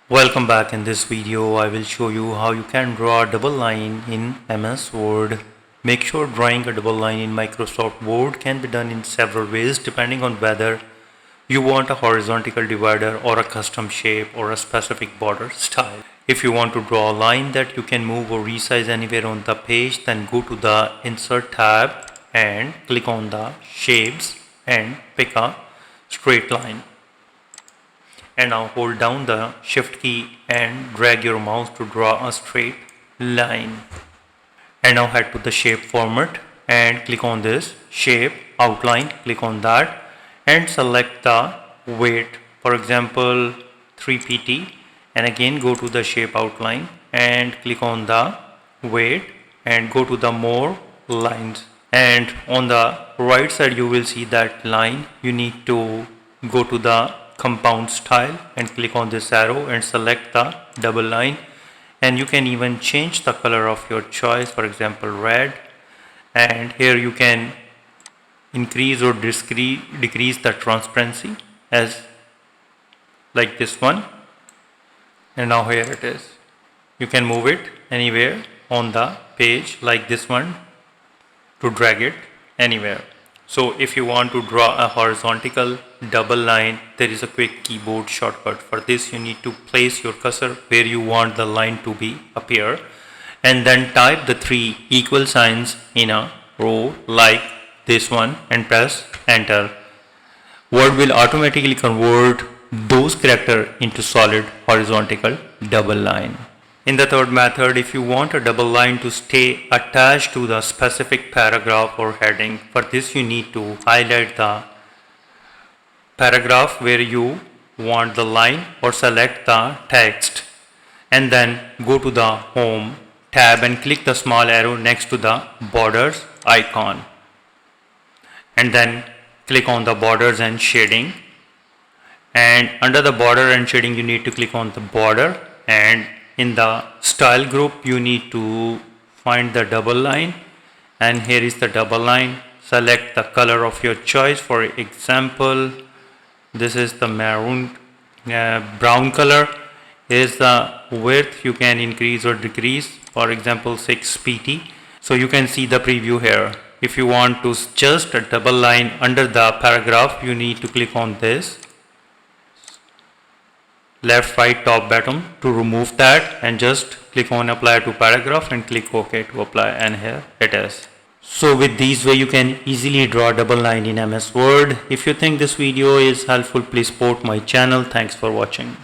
Welcome back. In this video I will show you how you can draw a double line in MS Word. Make sure drawing a double line in Microsoft Word can be done in several ways depending on whether you want a horizontal divider or a custom shape or a specific border style. If you want to draw a line that you can move or resize anywhere on the page, then go to the Insert tab and click on the Shapes and pick a straight line. And now hold down the shift key and drag your mouse to draw a straight line. And now head to the shape format and click on this shape outline, click on that and select the weight, for example 3pt, and again go to the shape outline and click on the weight and go to the more lines, and on the right side you will see that line. You need to go to the compound style and click on this arrow and select the double line, and you can even change the color of your choice, for example red, and here you can increase or decrease the transparency as like this one. And now here it is. You can move it anywhere on the page like this one to drag it anywhere. So if you want to draw a horizontal double line, there is a quick keyboard shortcut. For this you need to place your cursor where you want the line to be appear, and then type the three equal signs in a row like this one and press enter. Word will automatically convert those characters into solid horizontal double line. In the third method, if you want a double line to stay attached to the specific paragraph or heading, for this you need to highlight the paragraph where you want the line or select the text, and then go to the home tab and click the small arrow next to the borders icon, and then click on the borders and shading, and under the border and shading you need to click on the border, and in the style group you need to find the double line, and here is the double line. Select the color of your choice. For example, this is the maroon brown color. Is the width, you can increase or decrease, for example 6pt. So you can see the preview here. If you want to just a double line under the paragraph, you need to click on this left right top bottom to remove that, and just click on apply to paragraph and click OK to apply, and here it is. So with these way you can easily draw a double line in MS Word. If you think this video is helpful, please support my channel. Thanks for watching.